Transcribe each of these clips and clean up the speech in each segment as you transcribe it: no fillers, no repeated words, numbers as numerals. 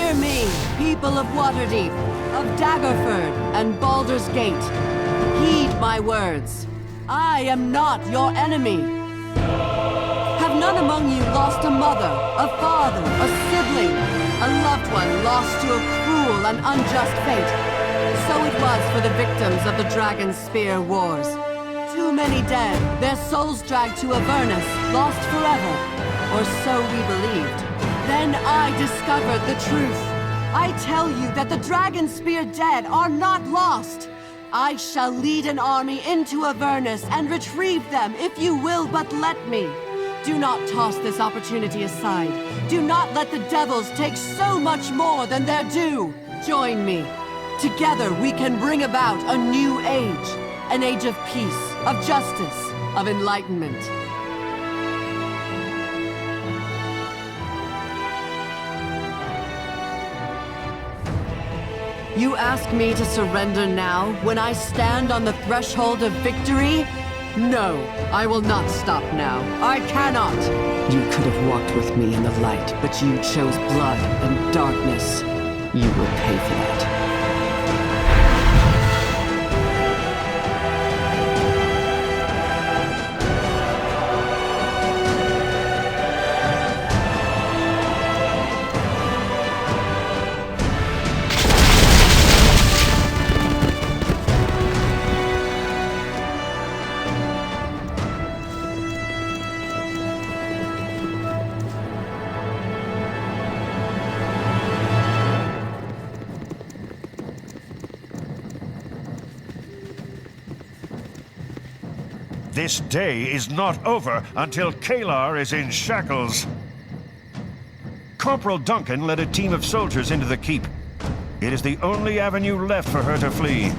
Hear me, people of Waterdeep, of Daggerford and Baldur's Gate. Heed my words. I am not your enemy. Have none among you lost a mother, a father, a sibling, a loved one lost to a cruel and unjust fate? So it was for the victims of the Dragonspear Wars. Too many dead, their souls dragged to Avernus, lost forever. Or so we believed. Then I discovered the truth. I tell you that the Dragonspear dead are not lost. I shall lead an army into Avernus and retrieve them, if you will but let me. Do not toss this opportunity aside. Do not let the devils take so much more than their due. Join me. Together we can bring about a new age. An age of peace, of justice, of enlightenment. You ask me to surrender now, when I stand on the threshold of victory? No, I will not stop now. I cannot! You could have walked with me in the light, but you chose blood and darkness. You will pay for that. This day is not over until Caelar is in shackles. Corporal Duncan led a team of soldiers into the keep. It is the only avenue left for her to flee.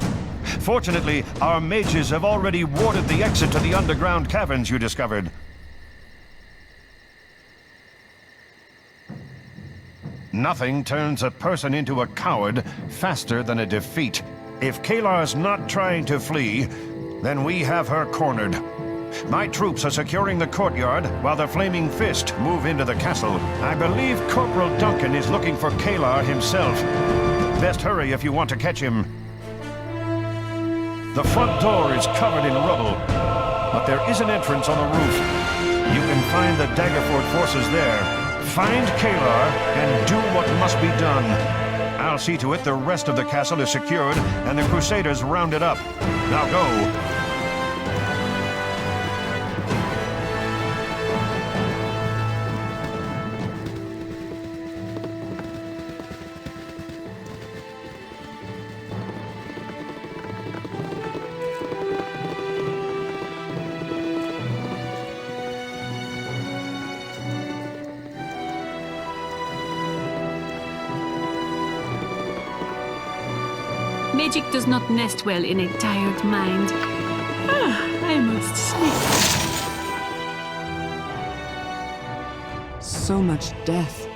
Fortunately, our mages have already warded the exit to the underground caverns you discovered. Nothing turns a person into a coward faster than a defeat. If Caelar's not trying to flee, then we have her cornered. My troops are securing the courtyard while the Flaming Fist move into the castle. I believe Corporal Duncan is looking for Caelar himself. Best hurry if you want to catch him. The front door is covered in rubble, but there is an entrance on the roof. You can find the Daggerford forces there. Find Caelar and do what must be done. I'll see to it the rest of the castle is secured and the Crusaders rounded up. Now go. Magic does not nest well in a tired mind. I must sleep. So much death.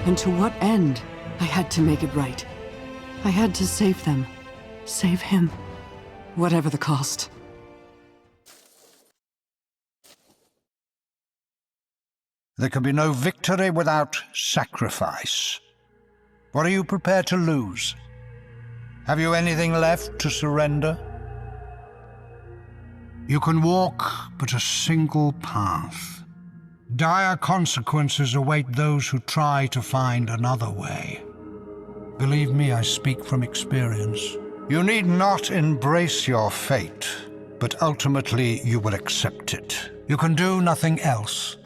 And to what end? I had to make it right. I had to save them. Save him. Whatever the cost. There can be no victory without sacrifice. What are you prepared to lose? Have you anything left to surrender? You can walk but a single path. Dire consequences await those who try to find another way. Believe me, I speak from experience. You need not embrace your fate, but ultimately you will accept it. You can do nothing else.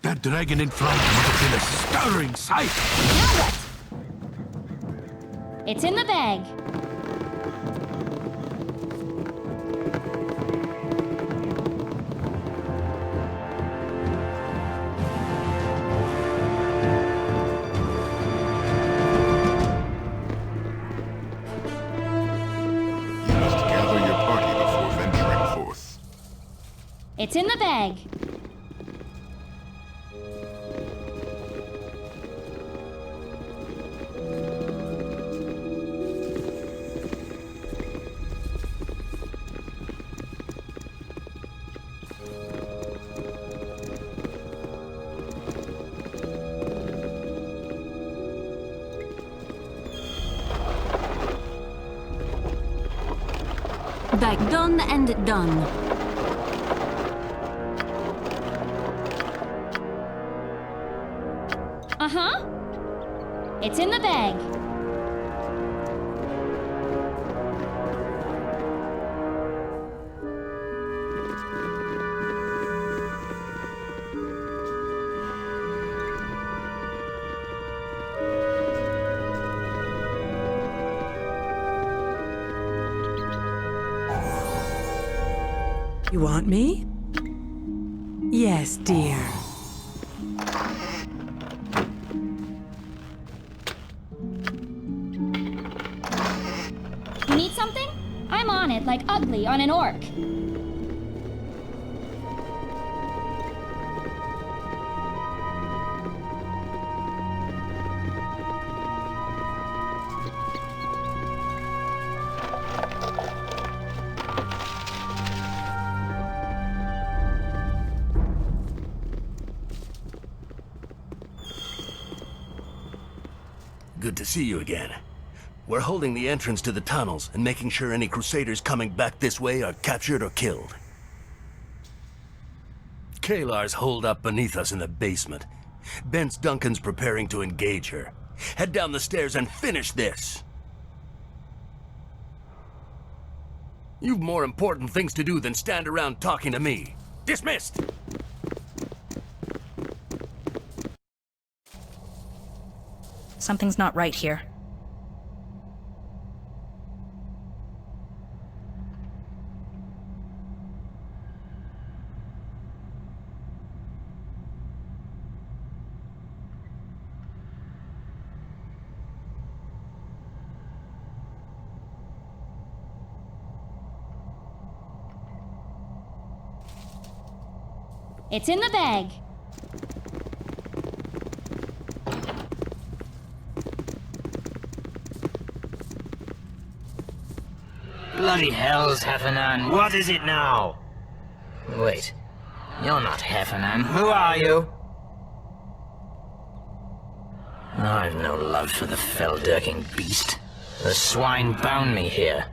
That dragon in flight would have been a stirring sight. Now what? It's in the bag. You must gather your party before venturing forth. It's in the bag. bag. Done and done. Uh-huh. It's in the bag. You want me? Yes, dear. You need something? I'm on it like Ugly on an orc. Good to see you again. We're holding the entrance to the tunnels and making sure any crusaders coming back this way are captured or killed. Caelar's holed up beneath us in the basement. Bence Duncan's preparing to engage her. Head down the stairs and finish this! You've more important things to do than stand around talking to me. Dismissed! Something's not right here. It's in the bag. Bloody hells, Heffernan, what is it now? Wait, you're not Heffernan, who are you? I've no love for the fell-dirking beast. The swine bound me here.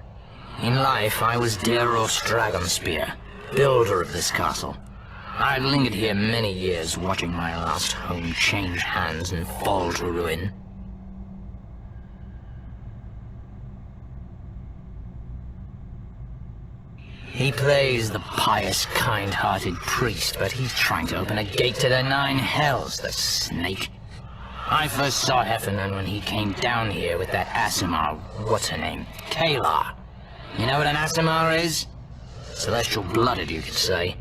In life, I was Deros Dragonspear, builder of this castle. I've lingered here many years, watching my last home change hands and fall to ruin. He plays the pious, kind-hearted priest, but he's trying to open a gate to the nine hells, the snake. I first saw Heffernan when he came down here with that Aasimar, what's her name, Caelar. You know what an Aasimar is? Celestial blooded, you could say.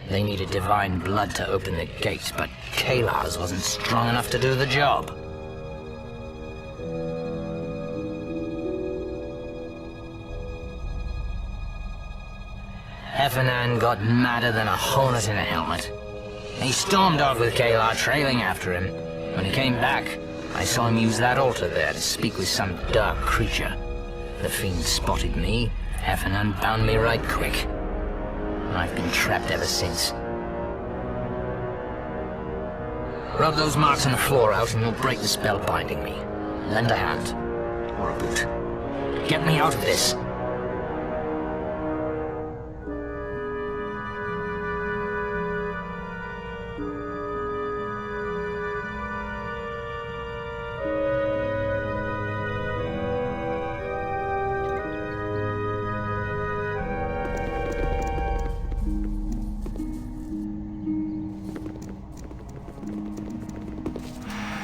They needed divine blood to open the gate, but Caelar's wasn't strong enough to do the job. Heffernan got madder than a hornet in a helmet. He stormed off with Caelar trailing after him. When he came back, I saw him use that altar there to speak with some dark creature. The fiend spotted me. Heffernan bound me right quick. I've been trapped ever since. Rub those marks on the floor out and you'll break the spell binding me. Lend a hand. Or a boot. Get me out of this.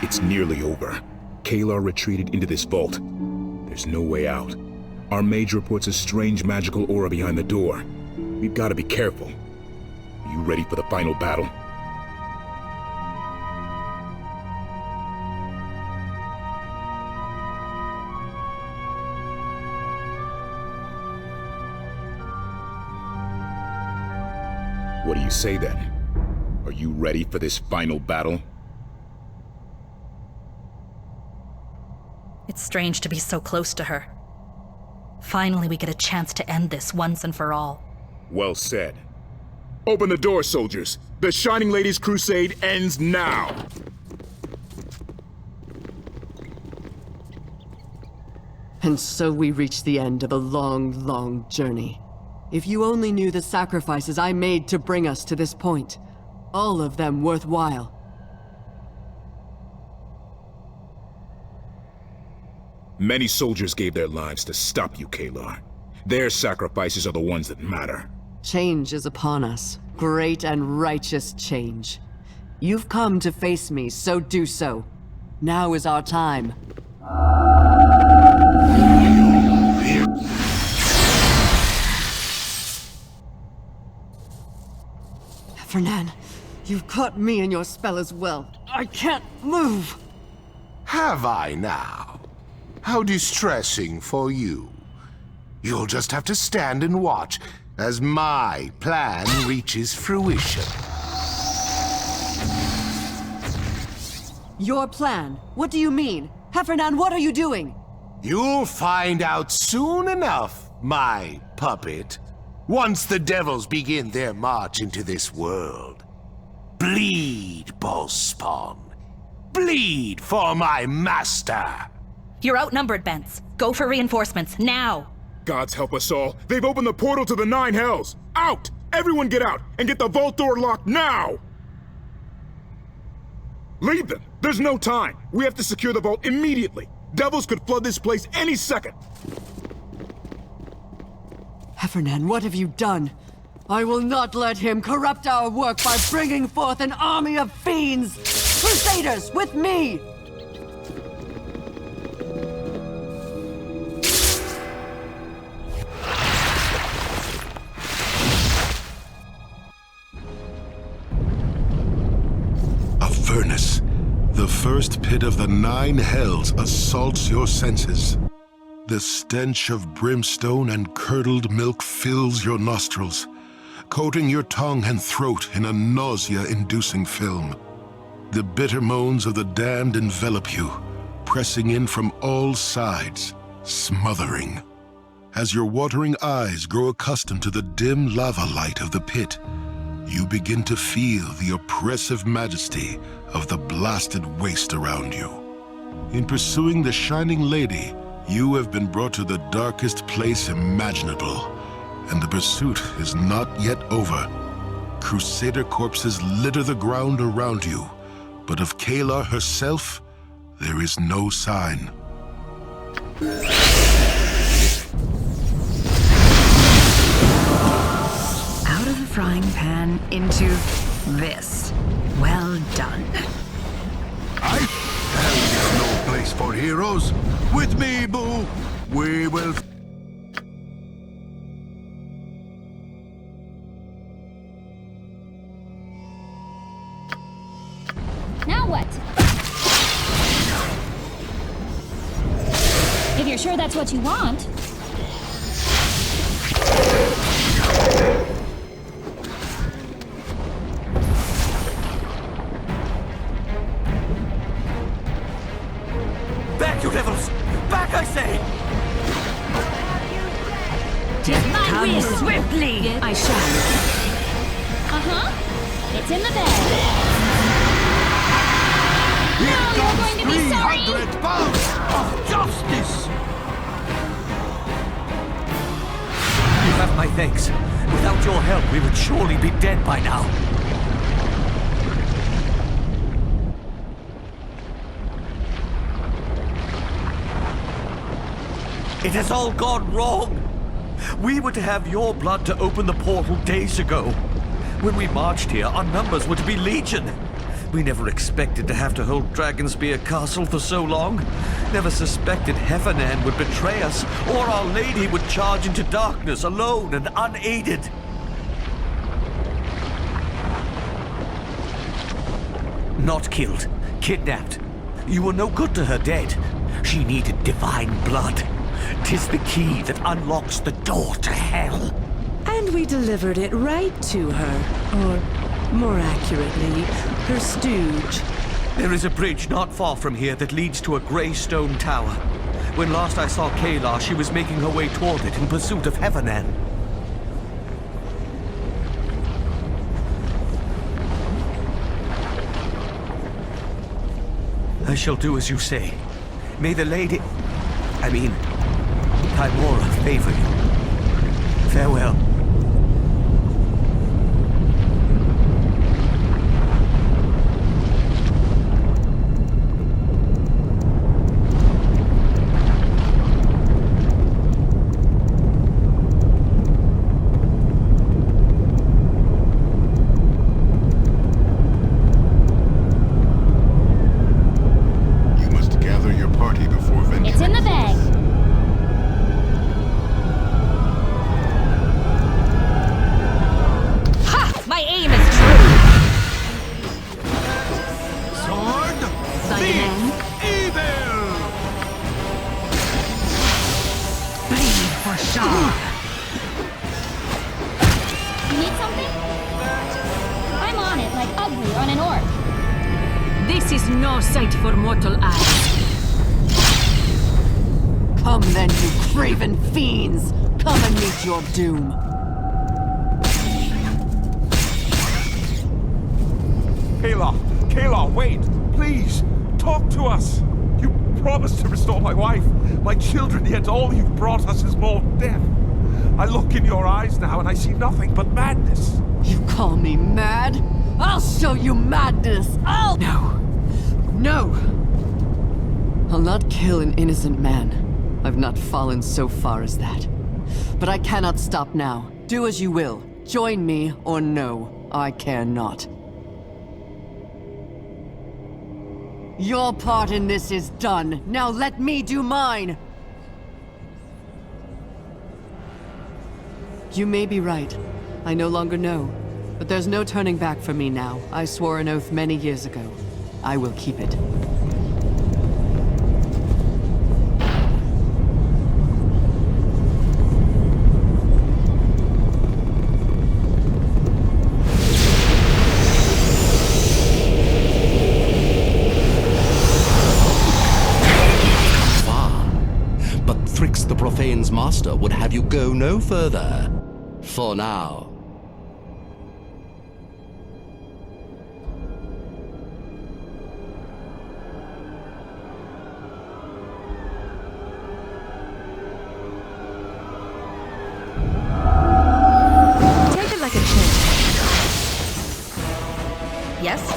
It's nearly over. Caelar retreated into this vault. There's no way out. Our mage reports a strange magical aura behind the door. We've got to be careful. Are you ready for the final battle? What do you say then? Are you ready for this final battle? It's strange to be so close to her. Finally, we get a chance to end this once and for all. Well said. Open the door, soldiers. The Shining Lady's crusade ends now. And so we reach the end of a long, long journey. If you only knew the sacrifices I made to bring us to this point, all of them worthwhile. Many soldiers gave their lives to stop you, Caelar. Their sacrifices are the ones that matter. Change is upon us. Great and righteous change. You've come to face me, so do so. Now is our time. Fernan, you've caught me in your spell as well. I can't move! Have I now? How distressing for you. You'll just have to stand and watch as my plan reaches fruition. Your plan? What do you mean? Heffernan, what are you doing? You'll find out soon enough, my puppet. Once the devils begin their march into this world. Bleed, Ballspawn. Bleed for my master! You're outnumbered, Bence. Go for reinforcements, now! Gods help us all. They've opened the portal to the Nine Hells. Out! Everyone get out and get the vault door locked now! Lead them! There's no time! We have to secure the vault immediately! Devils could flood this place any second! Heffernan, what have you done? I will not let him corrupt our work by bringing forth an army of fiends! Crusaders, with me! Furnace. The first pit of the Nine Hells assaults your senses. The stench of brimstone and curdled milk fills your nostrils, coating your tongue and throat in a nausea-inducing film. The bitter moans of the damned envelop you, pressing in from all sides, smothering. As your watering eyes grow accustomed to the dim lava light of the pit, you begin to feel the oppressive majesty of the blasted waste around you. In pursuing the Shining Lady, you have been brought to the darkest place imaginable, and the pursuit is not yet over. Crusader corpses litter the ground around you, but of Caelar herself, there is no sign. Out of the frying pan into this. Well done. Hell is no place for heroes. With me, Boo, we will... Now what? If you're sure that's what you want. Back, you devils! Back, I say! Come swiftly! I shall. Uh-huh. It's in the bag. Now you're going to be sorry! 300 pounds of justice! You have my thanks. Without your help, we would surely be dead by now. It has all gone wrong. We were to have your blood to open the portal days ago. When we marched here, our numbers were to be legion. We never expected to have to hold Dragonspear Castle for so long. Never suspected Heffernan would betray us, or Our Lady would charge into darkness alone and unaided. Not killed, kidnapped. You were no good to her dead. She needed divine blood. 'Tis the key that unlocks the door to hell. And we delivered it right to her. Or, more accurately, her stooge. There is a bridge not far from here that leads to a grey stone tower. When last I saw Caelar, she was making her way toward it in pursuit of Heffernan. I shall do as you say. May the lady... Tymora favor you. Farewell. You need something? I'm on it like Ugly on an orc. This is no sight for mortal eyes. Come then, you craven fiends! Come and meet your doom! Caelar, wait! Please, talk to us! You promised to restore my wife, my children, yet all you've brought us is more death. I look in your eyes now and I see nothing but madness. You call me mad? I'll show you madness! No! I'll not kill an innocent man. I've not fallen so far as that. But I cannot stop now. Do as you will. Join me or no. I care not. Your part in this is done. Now let me do mine! You may be right. I no longer know. But there's no turning back for me now. I swore an oath many years ago. I will keep it. The Profane's master would have you go no further. For now. Take it like a champ. Yes?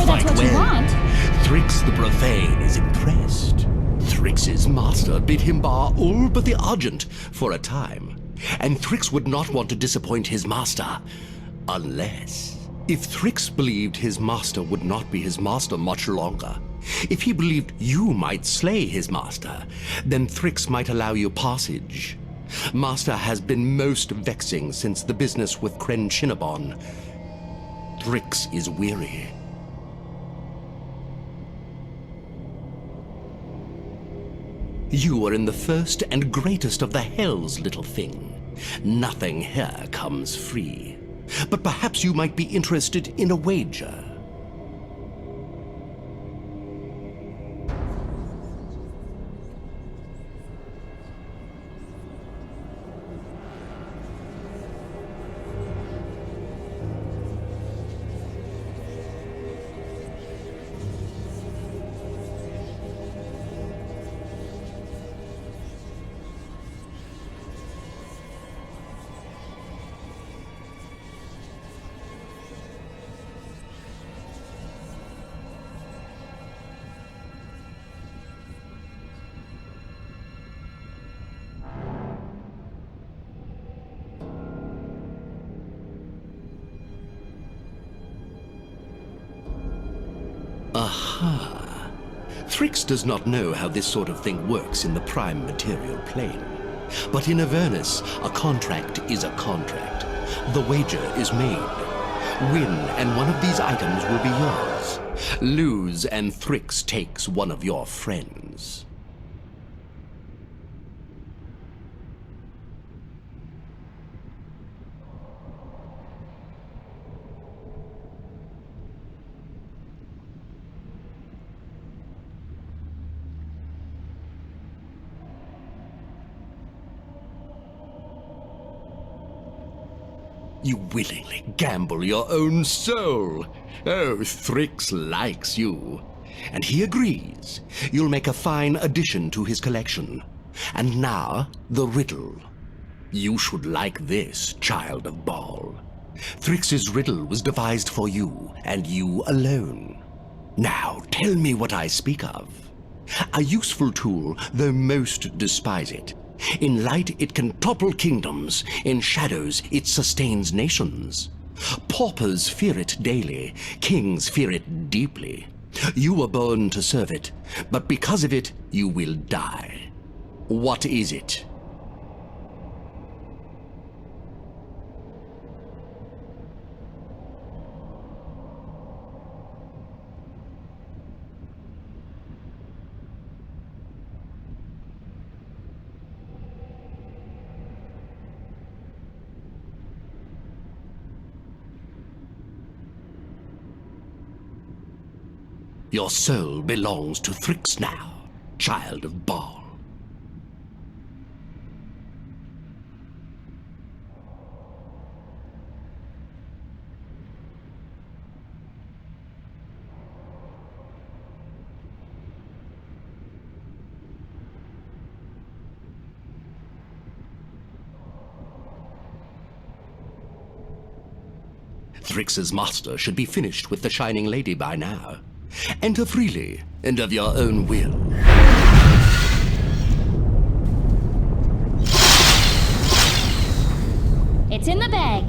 That's what you want. Thrix the Profane is impressed. Thrix's master bid him bar all but the Argent for a time. And Thrix would not want to disappoint his master. Unless... If Thrix believed his master would not be his master much longer, if he believed you might slay his master, then Thrix might allow you passage. Master has been most vexing since the business with Kren Shinnabon. Thrix is weary. You are in the first and greatest of the hells, little thing. Nothing here comes free. But perhaps you might be interested in a wager. Aha. Thrix does not know how this sort of thing works in the prime material plane. But in Avernus, a contract is a contract. The wager is made. Win, and one of these items will be yours. Lose, and Thrix takes one of your friends. You willingly gamble your own soul. Oh, Thrix likes you. And he agrees. You'll make a fine addition to his collection. And now, the riddle. You should like this, child of Baal. Thrix's riddle was devised for you, and you alone. Now, tell me what I speak of. A useful tool, though most despise it. In light, it can topple kingdoms. In shadows, it sustains nations. Paupers fear it daily. Kings fear it deeply. You were born to serve it, but because of it, you will die. What is it? Your soul belongs to Thrix now, child of Baal. Thrix's master should be finished with the Shining Lady by now. Enter freely, and of your own will. It's in the bag.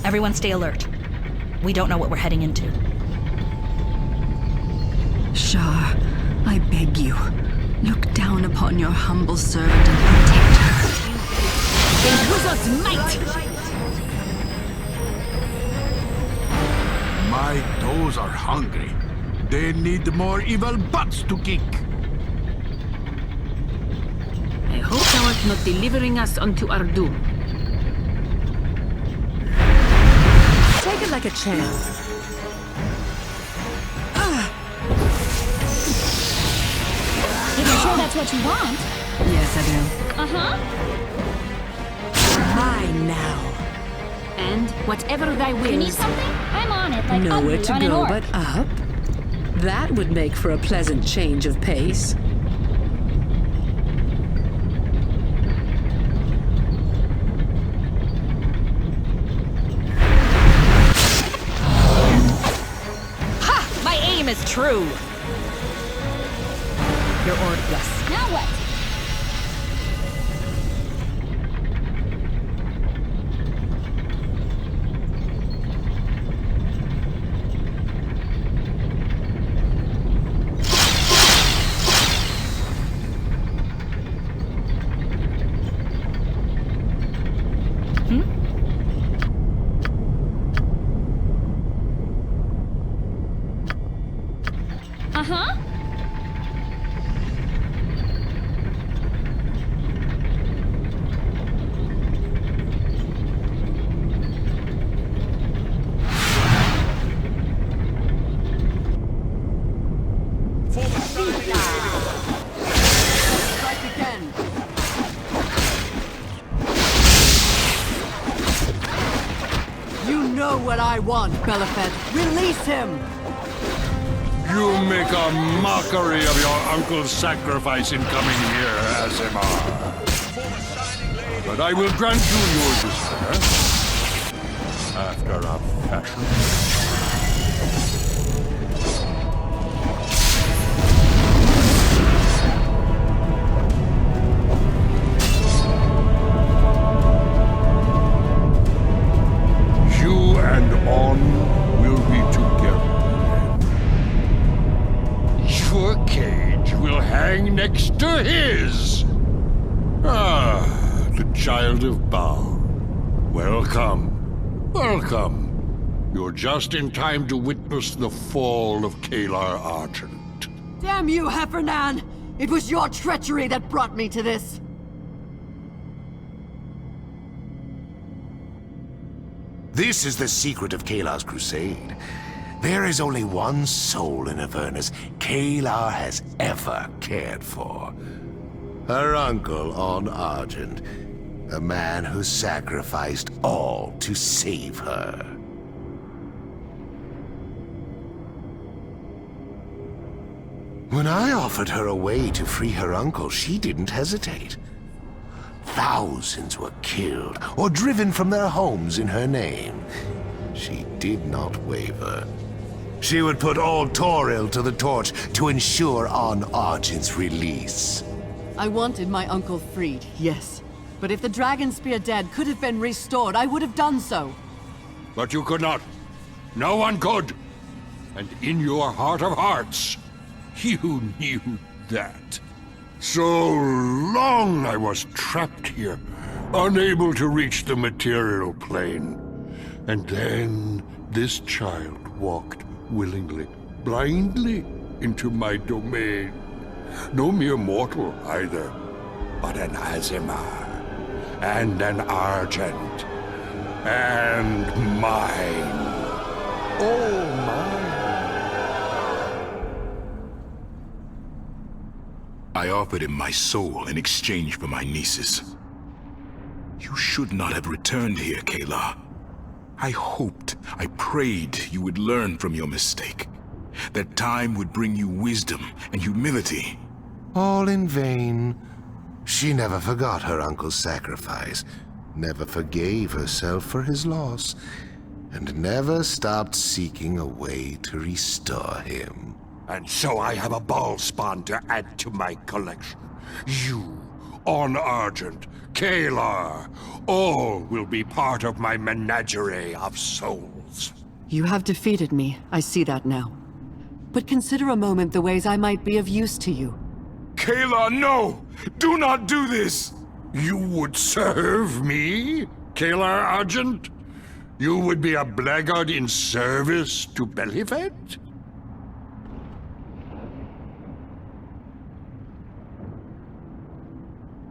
Everyone stay alert. We don't know what we're heading into. Shah, I beg you, look down upon your humble servant and protect her. In Wizard's might! My toes are hungry. They need more evil butts to kick. I hope thou art not delivering us unto our doom. Take it like a champ. If you're sure that's what you want. Yes, I do. Uh-huh. Mine now. And whatever thy will. You need something? I'm on it, like Nowhere Ugly to on an go orc. but up. That would make for a pleasant change of pace. My aim is true! Your orc, yes. Now what? Uh-huh. Strike again. You know what I want, Belafed. Release him! You make a mockery of your uncle's sacrifice in coming here, Azimar. But I will grant you your desire. After a fashion. You and On will be together. Your cage will hang next to his. Ah, the child of Baal. Welcome. Welcome. You're just in time to witness the fall of Caelar Argent. Damn you, Heffernan! It was your treachery that brought me to this. This is the secret of Caelar's crusade. There is only one soul in Avernus Caelar has ever cared for. Her uncle on Argent, a man who sacrificed all to save her. When I offered her a way to free her uncle, she didn't hesitate. Thousands were killed or driven from their homes in her name. She did not waver. She would put all Toril to the torch to ensure on Argent's release. I wanted my uncle freed, yes. But if the Dragonspear dead could have been restored, I would have done so. But you could not. No one could. And in your heart of hearts, you knew that. So long I was trapped here, unable to reach the material plane. And then this child walked willingly, blindly into my domain. No mere mortal either, but an Azimar, and an Argent, and mine. All mine. I offered him my soul in exchange for my nieces. You should not have returned here, Caelar. I hoped, I prayed you would learn from your mistake. That time would bring you wisdom and humility. All in vain. She never forgot her uncle's sacrifice, never forgave herself for his loss, and never stopped seeking a way to restore him. And so I have a ballspawn to add to my collection. You, on Argent, Caelar, all will be part of my menagerie of souls. You have defeated me, I see that now. But consider a moment the ways I might be of use to you. Caelar, no! Do not do this! You would serve me, Caelar Argent? You would be a blackguard in service to Belifet?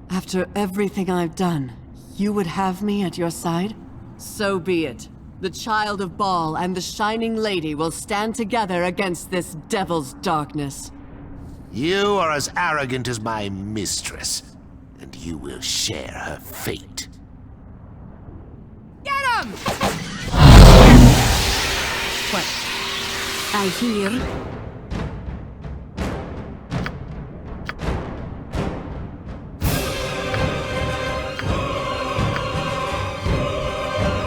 After everything I've done, you would have me at your side? So be it. The Child of Baal and the Shining Lady will stand together against this devil's darkness. You are as arrogant as my mistress, and you will share her fate. Get him! What? I hear.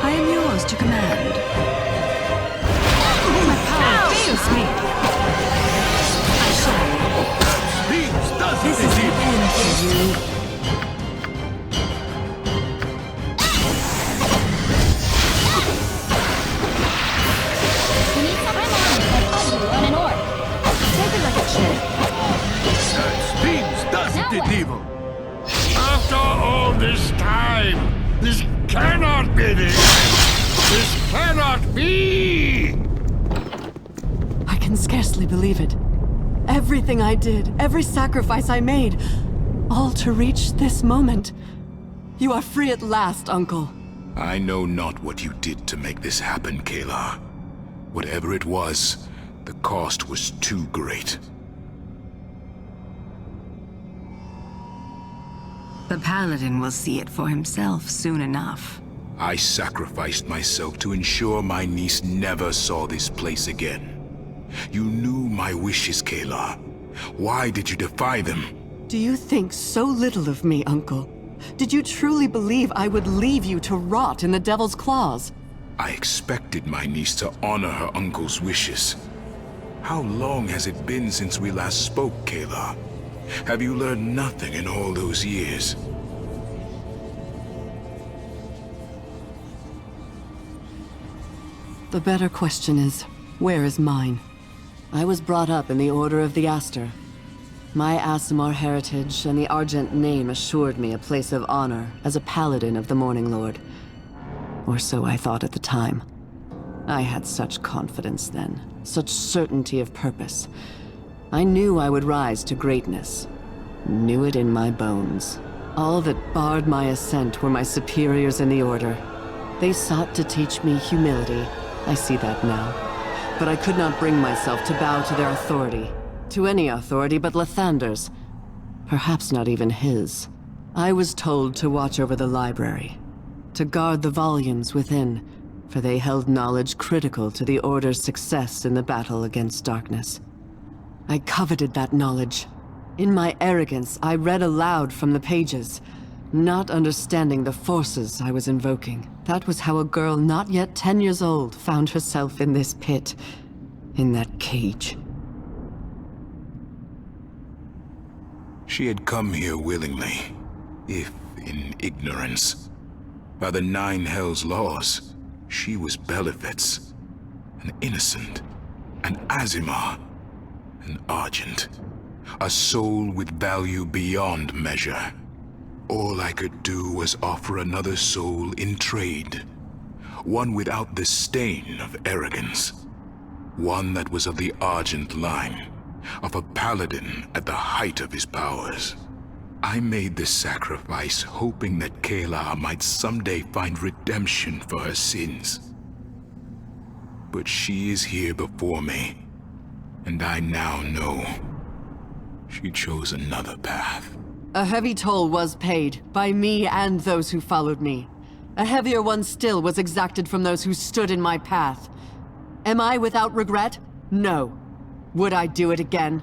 I am yours to command. My power fails me. I shall. This is the end for you. Evil. After all this time, this cannot be the end. This cannot be! I can scarcely believe it. Everything I did, every sacrifice I made, all to reach this moment. You are free at last, Uncle. I know not what you did to make this happen, Caelar. Whatever it was, the cost was too great. The Paladin will see it for himself soon enough. I sacrificed myself to ensure my niece never saw this place again. You knew my wishes, Caelar. Why did you defy them? Do you think so little of me, Uncle? Did you truly believe I would leave you to rot in the Devil's claws? I expected my niece to honor her uncle's wishes. How long has it been since we last spoke, Caelar? Have you learned nothing in all those years? The better question is, where is mine? I was brought up in the Order of the Aster. My Aasimar heritage and the Argent name assured me a place of honor as a paladin of the Morning Lord. Or so I thought at the time. I had such confidence then, such certainty of purpose. I knew I would rise to greatness. Knew it in my bones. All that barred my ascent were my superiors in the Order. They sought to teach me humility. I see that now. But I could not bring myself to bow to their authority. To any authority but Lathander's. Perhaps not even his. I was told to watch over the library. To guard the volumes within, for they held knowledge critical to the Order's success in the battle against darkness. I coveted that knowledge. In my arrogance, I read aloud from the pages, not understanding the forces I was invoking. That was how a girl not yet 10 years old found herself in this pit, in that cage. She had come here willingly, if in ignorance. By the Nine Hells' laws, she was Belifet's, an innocent, an Aasimar, an Argent, a soul with value beyond measure. All I could do was offer another soul in trade, one without the stain of arrogance. One that was of the Argent line, of a paladin at the height of his powers. I made this sacrifice hoping that Caelar might someday find redemption for her sins. But she is here before me, and I now know she chose another path. A heavy toll was paid, by me and those who followed me. A heavier one still was exacted from those who stood in my path. Am I without regret? No. Would I do it again?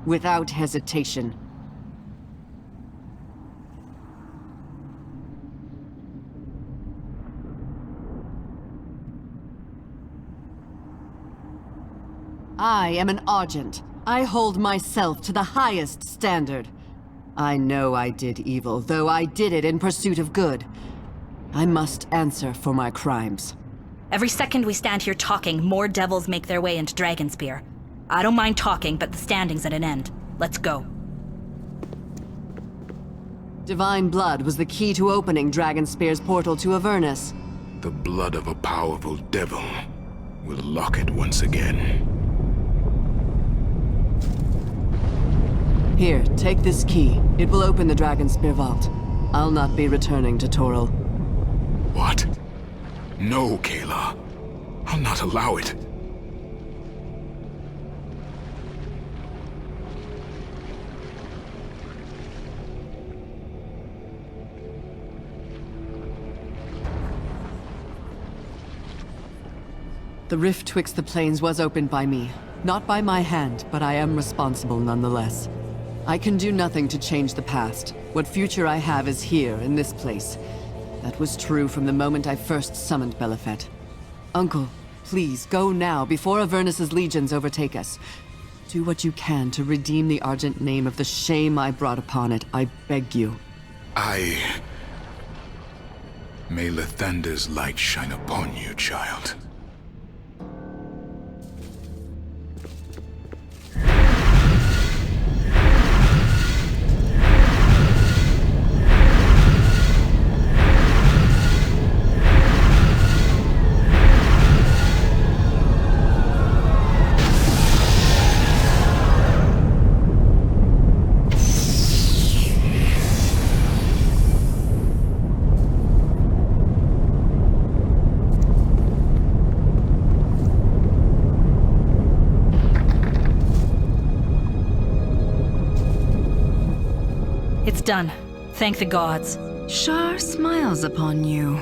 Without hesitation. I am an Argent. I hold myself to the highest standard. I know I did evil, though I did it in pursuit of good. I must answer for my crimes. Every second we stand here talking, more devils make their way into Dragonspear. I don't mind talking, but the standing's at an end. Let's go. Divine blood was the key to opening Dragonspear's portal to Avernus. The blood of a powerful devil will lock it once again. Here, take this key. It will open the Dragonspear vault. I'll not be returning to Toril. What? No, Caelar. I'll not allow it. The rift twixt the planes was opened by me. Not by my hand, but I am responsible nonetheless. I can do nothing to change the past. What future I have is here, in this place. That was true from the moment I first summoned Belafet. Uncle, please, go now, before Avernus's legions overtake us. Do what you can to redeem the Argent name of the shame I brought upon it, I beg you. May Lathander's light shine upon you, child. It's done. Thank the gods. Shar smiles upon you.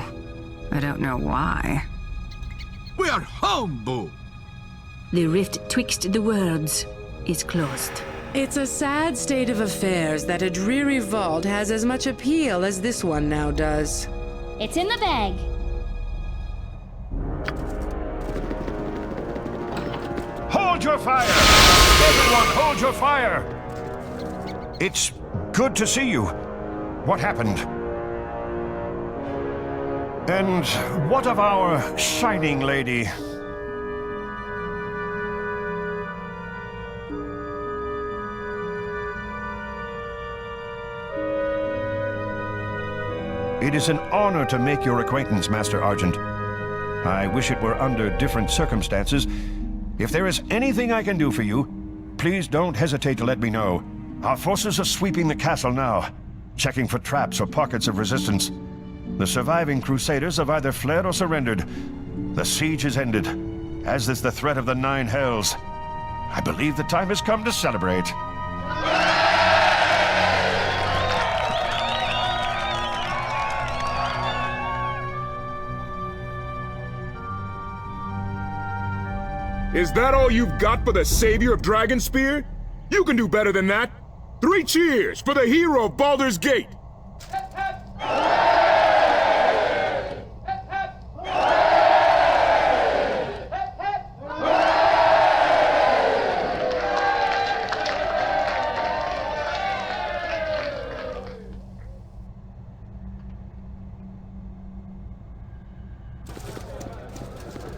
I don't know why. We are home, Boo! The rift twixt the worlds is closed. It's a sad state of affairs that a dreary vault has as much appeal as this one now does. It's in the bag. Hold your fire! Everyone, hold your fire! It's good to see you. What happened? And what of our shining lady? It is an honor to make your acquaintance, Master Argent. I wish it were under different circumstances. If there is anything I can do for you, please don't hesitate to let me know. Our forces are sweeping the castle now, checking for traps or pockets of resistance. The surviving crusaders have either fled or surrendered. The siege is ended, as is the threat of the Nine Hells. I believe the time has come to celebrate. Is that all you've got for the savior of Dragonspear? You can do better than that. 3 cheers for the hero of Baldur's Gate!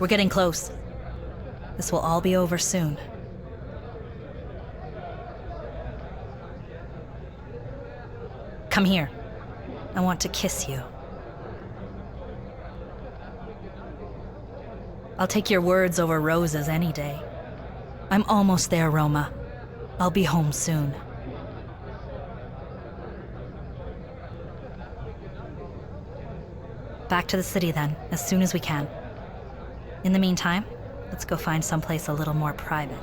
We're getting close. This will all be over soon. Come here. I want to kiss you. I'll take your words over roses any day. I'm almost there, Roma. I'll be home soon. Back to the city then, as soon as we can. In the meantime, let's go find someplace a little more private.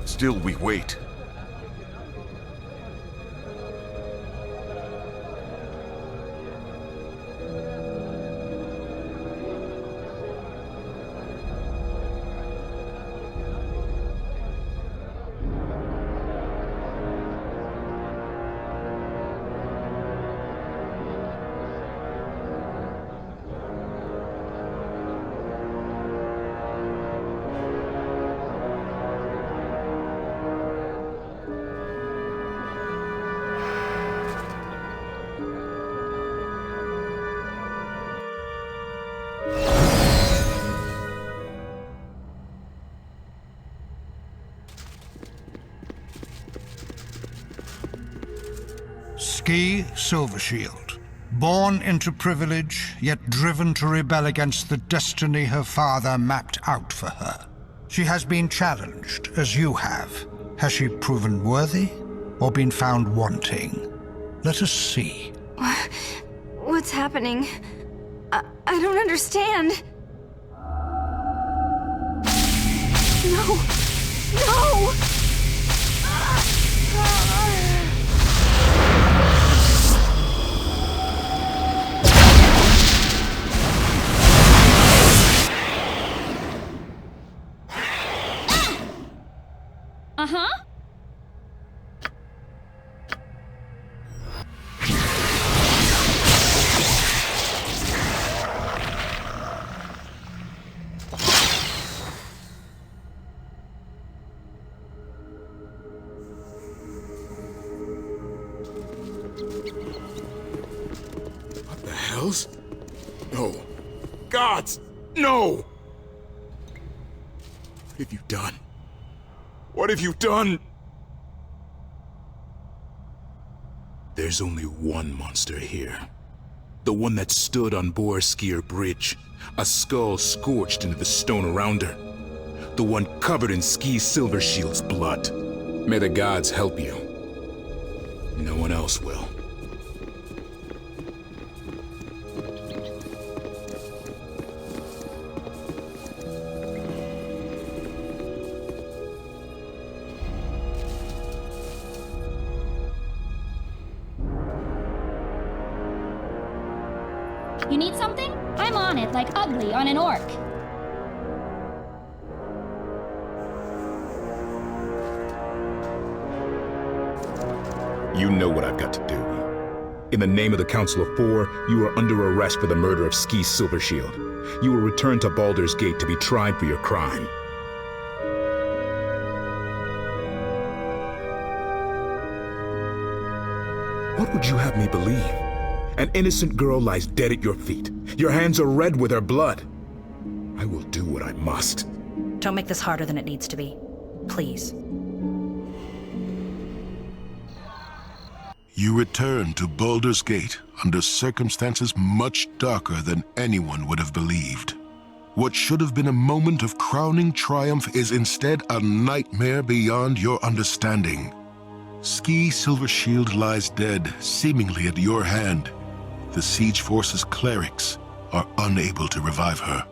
Still we wait. Silvershield, born into privilege, yet driven to rebel against the destiny her father mapped out for her. She has been challenged, as you have. Has she proven worthy, or been found wanting? Let us see. What's happening? I don't understand. No! No! Uh-huh. What the hells? No. Gods! No! What have you done? What have you done? There's only one monster here. The one that stood on Borskier Bridge, a skull scorched into the stone around her. The one covered in Ski Silvershield's blood. May the gods help you. No one else will. You need something? I'm on it, like ugly on an orc. You know what I've got to do. In the name of the Council of Four, you are under arrest for the murder of Ski Silvershield. You will return to Baldur's Gate to be tried for your crime. What would you have me believe? An innocent girl lies dead at your feet. Your hands are red with her blood. I will do what I must. Don't make this harder than it needs to be. Please. You return to Baldur's Gate under circumstances much darker than anyone would have believed. What should have been a moment of crowning triumph is instead a nightmare beyond your understanding. Ski Silvershield lies dead, seemingly at your hand. The Siege Force's clerics are unable to revive her.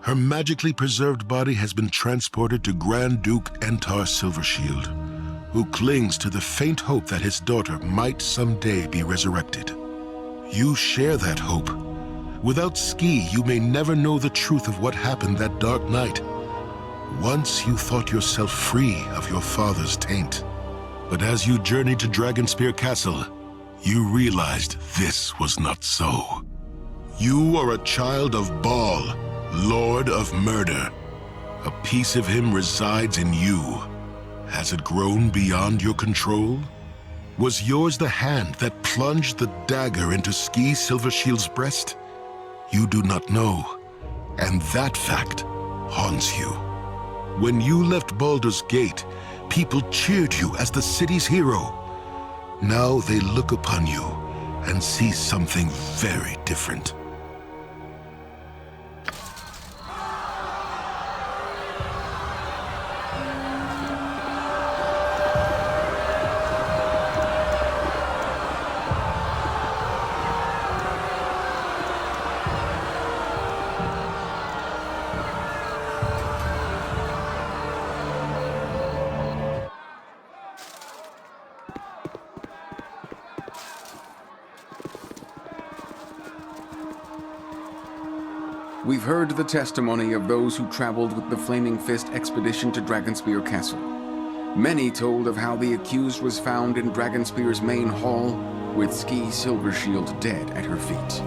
Her magically preserved body has been transported to Grand Duke Eltan Silvershield, who clings to the faint hope that his daughter might someday be resurrected. You share that hope. Without Ski, you may never know the truth of what happened that dark night. Once you thought yourself free of your father's taint. But as you journeyed to Dragonspear Castle, you realized this was not so. You are a child of Baal, Lord of Murder. A piece of him resides in you. Has it grown beyond your control? Was yours the hand that plunged the dagger into Ski Silvershield's breast? You do not know, and that fact haunts you. When you left Baldur's Gate, people cheered you as the city's hero. Now they look upon you and see something very different. We've heard the testimony of those who traveled with the Flaming Fist expedition to Dragonspear Castle. Many told of how the accused was found in Dragonspear's main hall, with Ski Silvershield dead at her feet.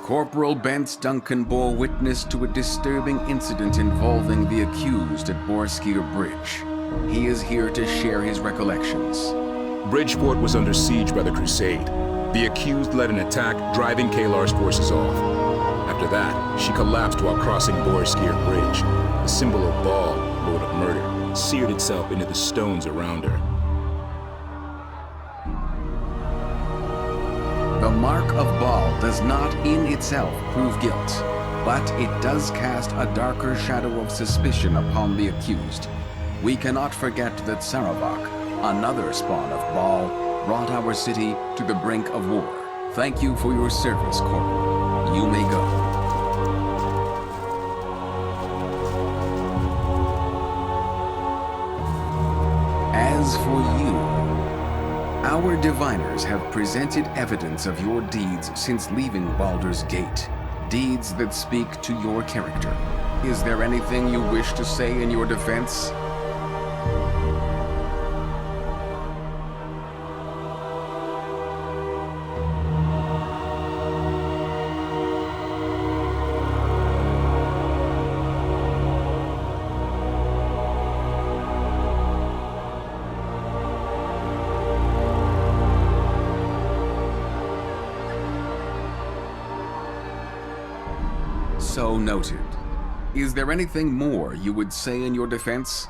Corporal Bence Duncan bore witness to a disturbing incident involving the accused at Borskir Bridge. He is here to share his recollections. Bridgeport was under siege by the Crusade. The accused led an attack, driving Caelar's forces off. After that, she collapsed while crossing Borskir Bridge. The symbol of Baal, Lord of Murder, seared itself into the stones around her. The mark of Baal does not in itself prove guilt, but it does cast a darker shadow of suspicion upon the accused. We cannot forget that Sarevok, another spawn of Baal, brought our city to the brink of war. Thank you for your service, Corporal. You may go. As for you, our diviners have presented evidence of your deeds since leaving Baldur's Gate. Deeds that speak to your character. Is there anything you wish to say in your defense? So noted. Is there anything more you would say in your defense?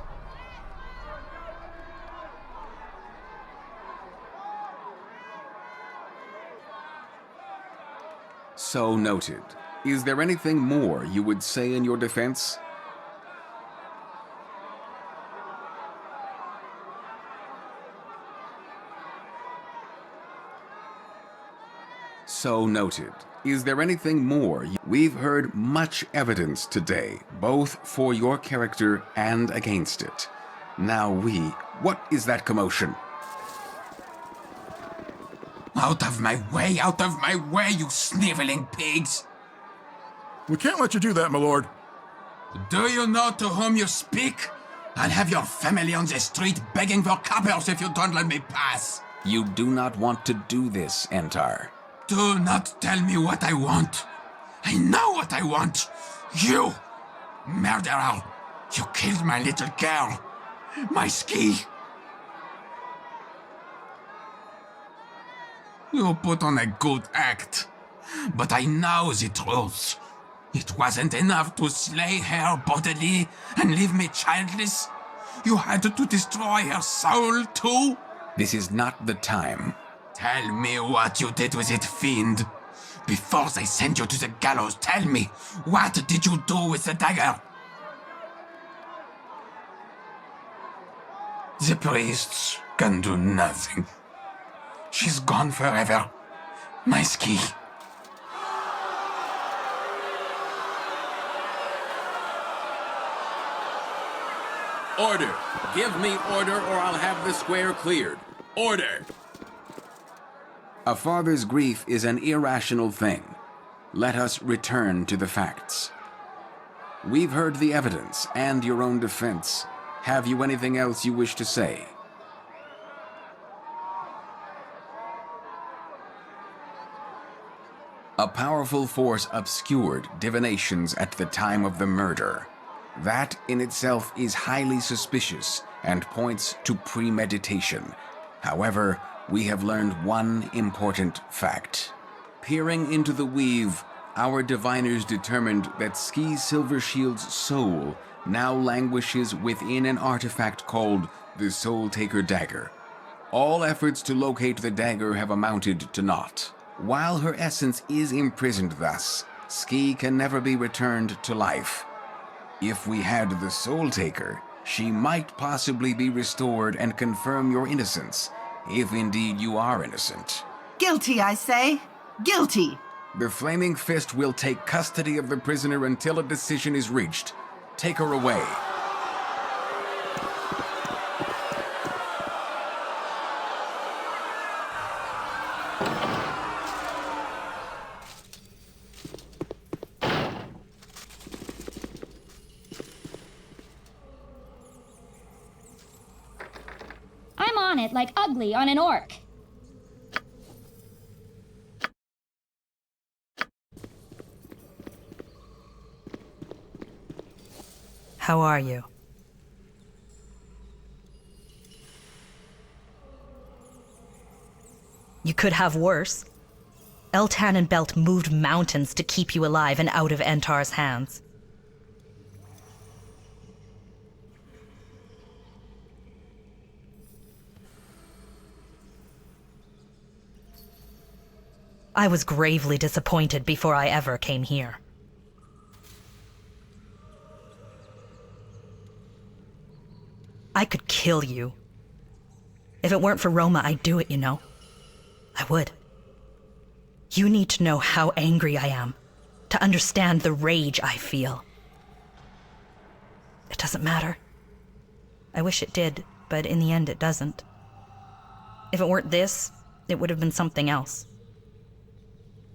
So noted. Is there anything more you would say in your defense? So noted. Is there anything more? We've heard much evidence today, both for your character and against it. Now what is that commotion? Out of my way, you sniveling pigs! We can't let you do that, my lord. Do you know to whom you speak? I'll have your family on the street begging for coppers if you don't let me pass. You do not want to do this, Entar. Do not tell me what I want. I know what I want. You, murderer, you killed my little girl, my Ski. You put on a good act, but I know the truth. It wasn't enough to slay her bodily and leave me childless. You had to destroy her soul too? This is not the time. Tell me what you did with it, fiend. Before they send you to the gallows, tell me, what did you do with the dagger? The priests can do nothing. She's gone forever. My Ski. Order! Give me order or I'll have the square cleared. Order! A father's grief is an irrational thing. Let us return to the facts. We've heard the evidence and your own defense. Have you anything else you wish to say? A powerful force obscured divinations at the time of the murder. That in itself is highly suspicious and points to premeditation. However, we have learned one important fact. Peering into the weave, our diviners determined that Ski Silvershield's soul now languishes within an artifact called the Soul Taker Dagger. All efforts to locate the dagger have amounted to naught. While her essence is imprisoned thus, Ski can never be returned to life. If we had the Soul Taker, she might possibly be restored and confirm your innocence, if indeed you are innocent. Guilty, I say. Guilty! The Flaming Fist will take custody of the prisoner until a decision is reached. Take her away. I'm on it like ugly on an orc. How are you? You could have worse. Eltan and Belt moved mountains to keep you alive and out of Entar's hands. I was gravely disappointed before I ever came here. I could kill you. If it weren't for Roma, I'd do it, you know. I would. You need to know how angry I am, to understand the rage I feel. It doesn't matter. I wish it did, but in the end it doesn't. If it weren't this, it would have been something else.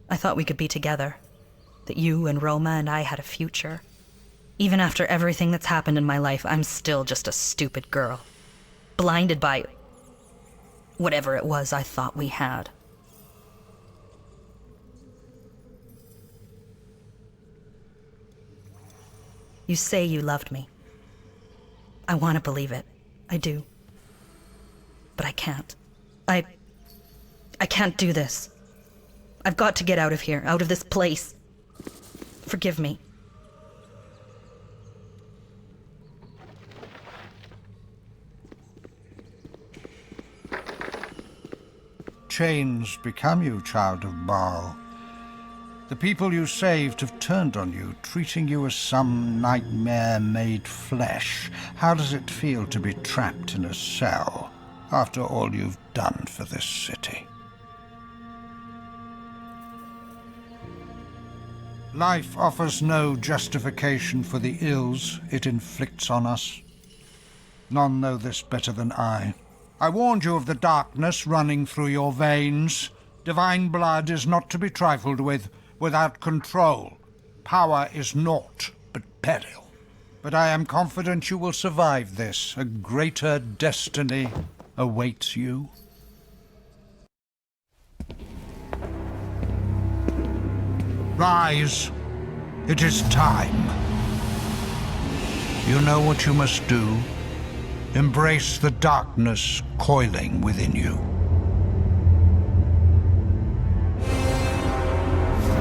I thought we could be together, that you and Roma and I had a future. Even after everything that's happened in my life, I'm still just a stupid girl. Blinded by whatever it was I thought we had. You say you loved me. I want to believe it. I do. But I can't. I can't do this. I've got to get out of here, out of this place. Forgive me. Chains become you, child of Baal. The people you saved have turned on you, treating you as some nightmare made flesh. How does it feel to be trapped in a cell after all you've done for this city? Life offers no justification for the ills it inflicts on us. None know this better than I. I warned you of the darkness running through your veins. Divine blood is not to be trifled with. Without control, power is naught but peril. But I am confident you will survive this. A greater destiny awaits you. Rise. It is time. You know what you must do. Embrace the darkness coiling within you.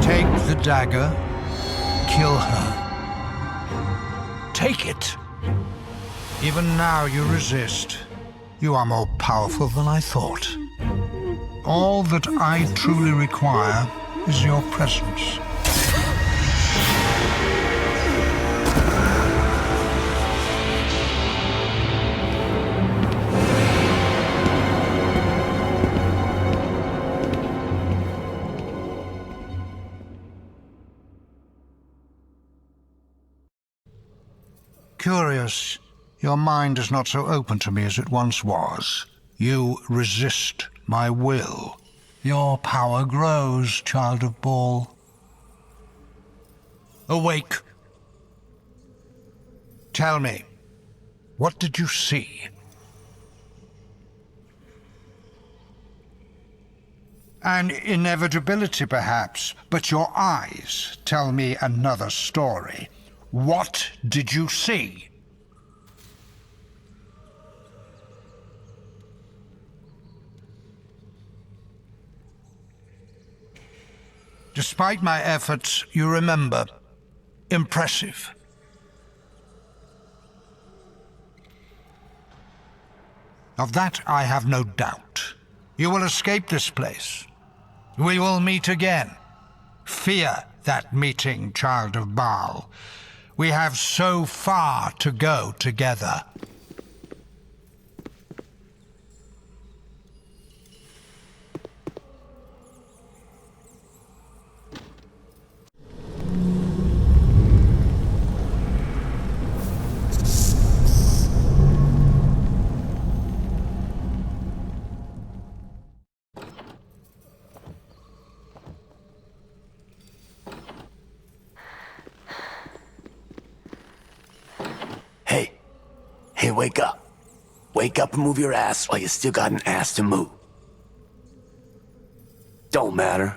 Take the dagger. Kill her. Take it. Even now you resist. You are more powerful than I thought. All that I truly require is your presence. Curious, your mind is not so open to me as it once was. You resist my will. Your power grows, child of Baal. Awake. Tell me, what did you see? An inevitability, perhaps, but your eyes tell me another story. What did you see? Despite my efforts, you remember. Impressive. Of that I have no doubt. You will escape this place. We will meet again. Fear that meeting, child of Baal. We have so far to go together. Hey, wake up. Wake up and move your ass while you still got an ass to move. Don't matter.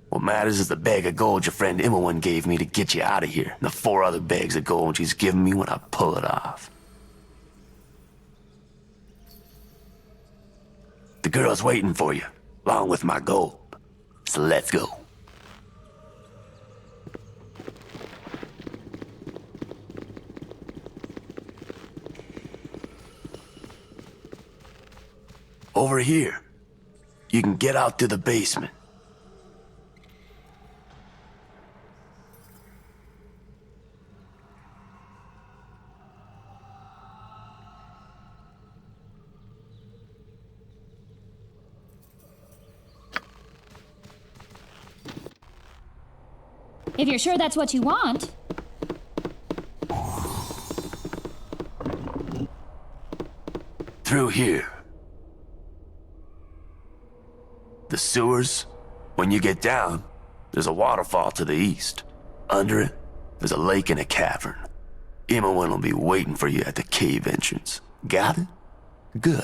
What matters is the bag of gold your friend Imowen gave me to get you out of here, and the 4 other bags of gold she's given me when I pull it off. The girl's waiting for you, along with my gold. So let's go. Over here. You can get out to the basement. If you're sure that's what you want. Through here. The sewers, when you get down, there's a waterfall to the east. Under it, there's a lake and a cavern. Imowen will be waiting for you at the cave entrance. Got it? Good.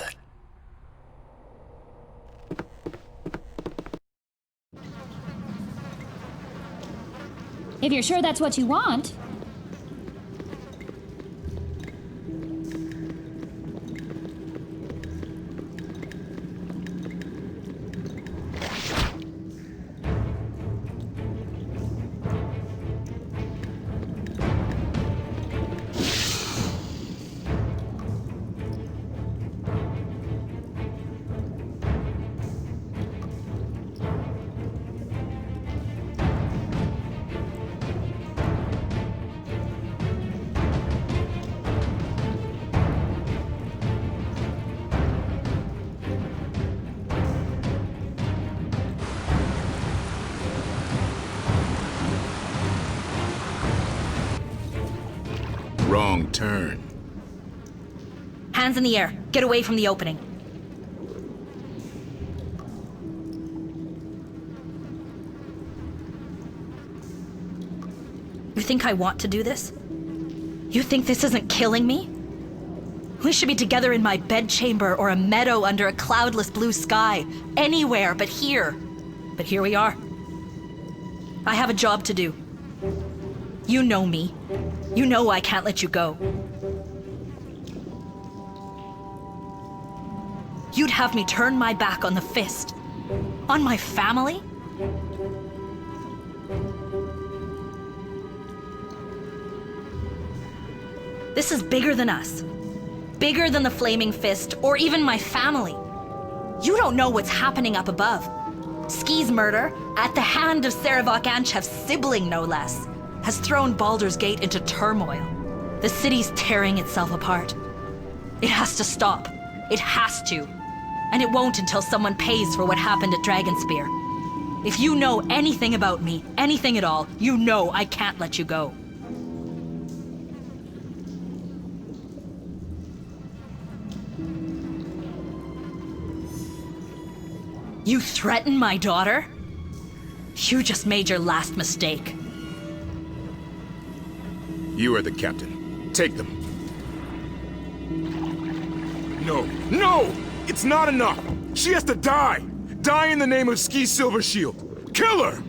If you're sure that's what you want. Wrong turn. Hands in the air. Get away from the opening. You think I want to do this? You think this isn't killing me? We should be together in my bedchamber or a meadow under a cloudless blue sky. Anywhere but here. But here we are. I have a job to do. You know me. You know I can't let you go. You'd have me turn my back on the fist. On my family? This is bigger than us. Bigger than the Flaming Fist, or even my family. You don't know what's happening up above. Ski's murder, at the hand of Sarevok Anchev's sibling no less, has thrown Baldur's Gate into turmoil. The city's tearing itself apart. It has to stop. It has to. And it won't until someone pays for what happened at Dragonspear. If you know anything about me, anything at all, you know I can't let you go. You threaten my daughter? You just made your last mistake. You are the captain. Take them. No! No! It's not enough! She has to die! Die in the name of Ski Silvershield! Kill her!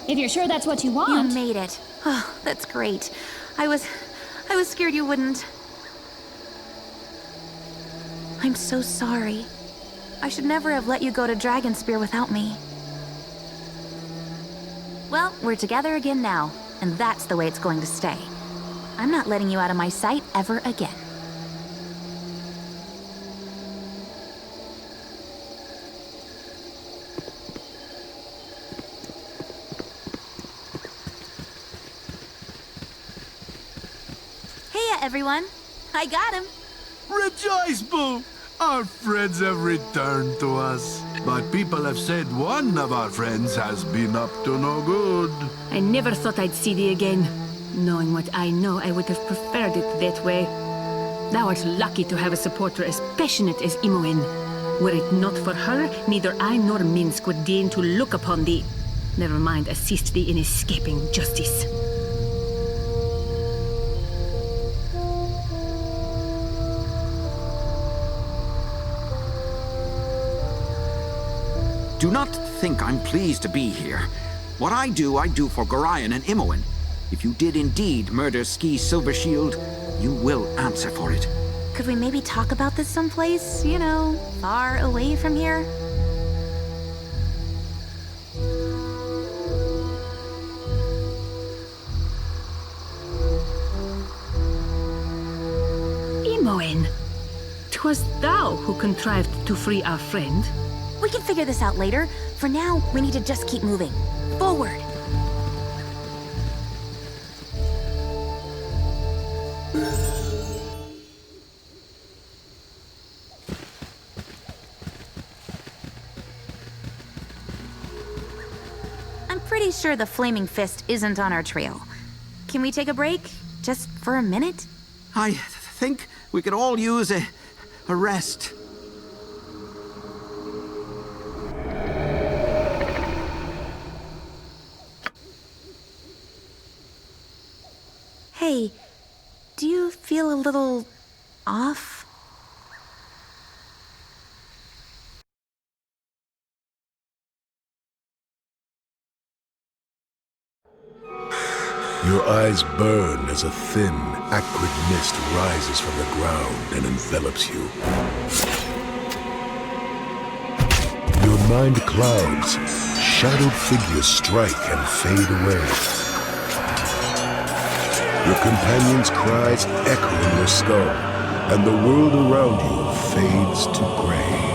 If you're sure that's what you want. You made it. Oh, that's great. I was scared you wouldn't. I'm so sorry. I should never have let you go to Dragonspear without me. Well, we're together again now, and that's the way it's going to stay. I'm not letting you out of my sight ever again. Everyone, I got him. Rejoice, Boo! Our friends have returned to us. But people have said one of our friends has been up to no good. I never thought I'd see thee again. Knowing what I know, I would have preferred it that way. Thou art lucky to have a supporter as passionate as Imoen. Were it not for her, neither I nor Minsk would deign to look upon thee. Never mind assist thee in escaping justice. Do not think I'm pleased to be here. What I do for Gorion and Imoen. If you did indeed murder Ski Silvershield, you will answer for it. Could we maybe talk about this someplace, you know, far away from here? Imoen, 'twas thou who contrived to free our friend. We can figure this out later. For now, we need to just keep moving. Forward! I'm pretty sure the Flaming Fist isn't on our trail. Can we take a break? Just for a minute? I think we could all use a rest. Hey, do you feel a little off? Your eyes burn as a thin, acrid mist rises from the ground and envelops you. Your mind clouds, shadowed figures strike and fade away. Your companion's cries echo in your skull, and the world around you fades to gray.